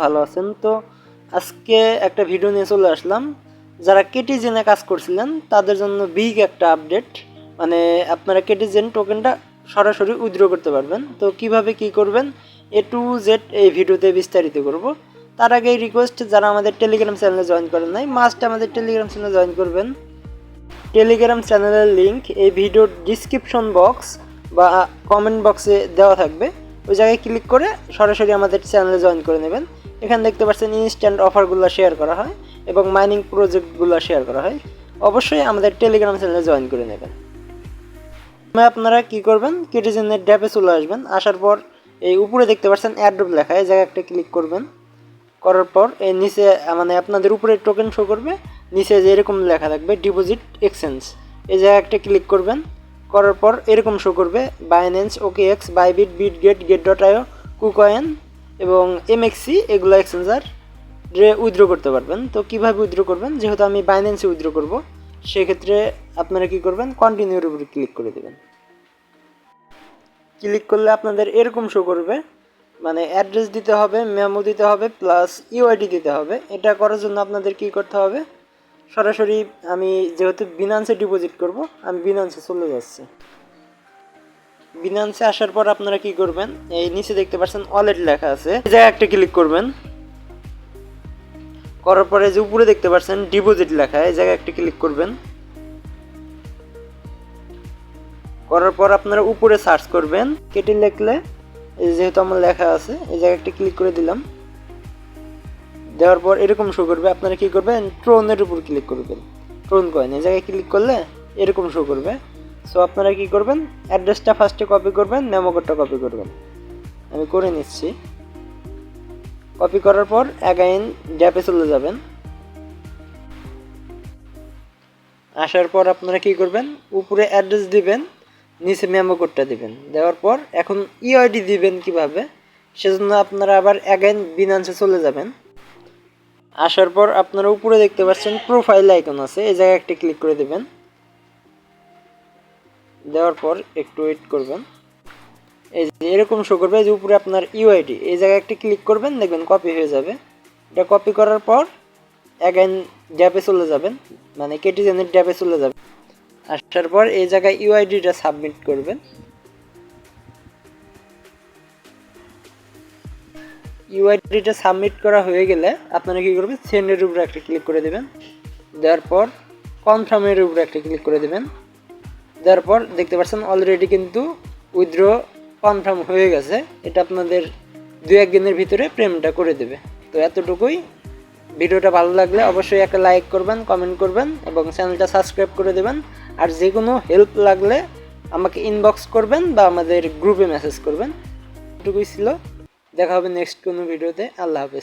ভালো আছেন। তো আজকে একটা ভিডিও নিয়ে চলে আসলাম। যারা কেটিজেনে কাজ করছিলেন তাদের জন্য বিগ একটা আপডেট, মানে আপনারা কেটিজেন টোকেনটা সরাসরি উইথড্র করতে পারবেন। তো কিভাবে কি করবেন A to Z এই ভিডিওতে বিস্তারিত করব। তার আগে রিকোয়েস্ট, যারা আমাদের টেলিগ্রাম চ্যানেলে জয়েন করেন নাই মাস্ট আমাদের টেলিগ্রাম চ্যানেলে জয়েন করবেন। টেলিগ্রাম চ্যানেলের লিঙ্ক এই ভিডিওর ডিসক্রিপশন বক্স বা কমেন্ট বক্সে দেওয়া থাকবে। ওই জায়গায় ক্লিক করে সরাসরি আমাদের চ্যানেলে জয়েন করে নেবেন। এখানে দেখতে পাচ্ছেন ইনস্ট্যান্ট অফারগুলো শেয়ার করা হয় এবং মাইনিং প্রজেক্টগুলো শেয়ার করা হয়। অবশ্যই আমাদের টেলিগ্রাম চ্যানেলে জয়েন করে নেবেন। আপনারা কি করবেন, কেটিজেনের ড্যাপে চলে আসবেন। আসার পর এই উপরে দেখতে পাচ্ছেন অ্যাড্রপ লেখা, এই জায়গায় একটা ক্লিক করবেন। করার পর এই নিচে মানে আপনাদের উপরে টোকেন শো করবে, নিচে যে এরকম লেখা থাকবে ডিপোজিট এক্সচেঞ্জ, এই জায়গায় একটা ক্লিক করবেন। করার পর এরকম শো করবে বাইন্যান্স, OKX, বাইবিট, বিটগেট, গেট.io, কুকয়েন এবং MXC, এগুলো এক্সচেঞ্জার উইথড্র করতে পারবেন। তো কীভাবে উইথড্র করবেন, যেহেতু আমি বাইন্যান্সে উইথড্র করব সেক্ষেত্রে আপনারা কি করবেন, কন্টিনিউর উপরে ক্লিক করে দেবেন। ক্লিক করলে আপনাদের এরকম শো করবে, মানে অ্যাড্রেস দিতে হবে, মেমো দিতে হবে, প্লাস ইউআইডি দিতে হবে। এটা করার জন্য আপনাদের কি করতে হবে, সরাসরি আমি যেহেতু বিনান্সে ডিপোজিট করব, আমি বিনান্সে চলে যাচ্ছি। বিনান্সে আসার পর আপনারা কি করবেন, এই নিচে দেখতে পাচ্ছেন ওয়ালেট লেখা আছে, এই জায়গায় একটা ক্লিক করবেন। করার পরে যে উপরে দেখতে পাচ্ছেন ডিপোজিট লেখা, এই জায়গায় একটা ক্লিক করবেন। করার পর আপনারা উপরে সার্চ করবেন, কেটে লিখলে যেহেতু আমার লেখা আছে, এই জায়গায় একটা ক্লিক করে দিলাম। দেওয়ার পর এরকম শো করবে। আপনারা কি করবেন, ট্রোনের উপর ক্লিক করবেন, ট্রোন কয়েন, এই জায়গায় ক্লিক করলে এরকম শো করবে। সো আপনারা কি করবেন, অ্যাড্রেসটা ফার্স্টে কপি করবেন, মেমো কোডটা কপি করবেন। আমি করে নিচ্ছি। কপি করার পর অ্যাগাইন ড্যাপে চলে যাবেন। আসার পর আপনারা কি করবেন, উপরে অ্যাড্রেস দিবেন, নিচে মেমো কোডটা দিবেন। দেওয়ার পর এখন ইউআইডি দিবেন কিভাবে, সেজন্য আপনারা আবার অ্যাগাইন বিনান্সে চলে যাবেন। আসার পর আপনারা উপরে দেখতে পাচ্ছেন প্রোফাইল আইকন আছে, এই জায়গায় একটা ক্লিক করে দেবেন। দেওয়ার পর একটু ওয়েট করবেন। এই যে এরকম শো করবে যে উপরে আপনার ইউআইডি, এই জায়গায় একটা ক্লিক করবেন, দেখবেন কপি হয়ে যাবে। এটা কপি করার পর অ্যাগাইন ড্যাপে চলে যাবেন, মানে কেটিজেনের ড্যাপে চলে যাবেন। আসার পর এই জায়গায় ইউআইডিটা সাবমিট করবেন। ইউআইডিটা সাবমিট করা হয়ে গেলে আপনারা কী করবেন, সেন্ডের উপরে একটা ক্লিক করে দেবেন। দেওয়ার পর কনফার্মের উপরে একটা ক্লিক করে দেবেন। দেওয়ার পর দেখতে পাচ্ছেন অলরেডি কিন্তু উইথড্র কনফার্ম হয়ে গেছে। এটা আপনাদের 2-1 দিনের ভিতরে পেমেন্টটা করে দেবে। তো এতটুকুই। ভিডিওটা ভালো লাগলে অবশ্যই একটা লাইক করবেন, কমেন্ট করবেন এবং চ্যানেলটা সাবস্ক্রাইব করে দেবেন। আর যে কোনো হেল্প লাগলে আমাকে ইনবক্স করবেন বা আমাদের গ্রুপে মেসেজ করবেন। এটুকুই ছিল। দেখা হবে নেক্সট কোনো ভিডিওতে। আল্লাহ হাফেজ।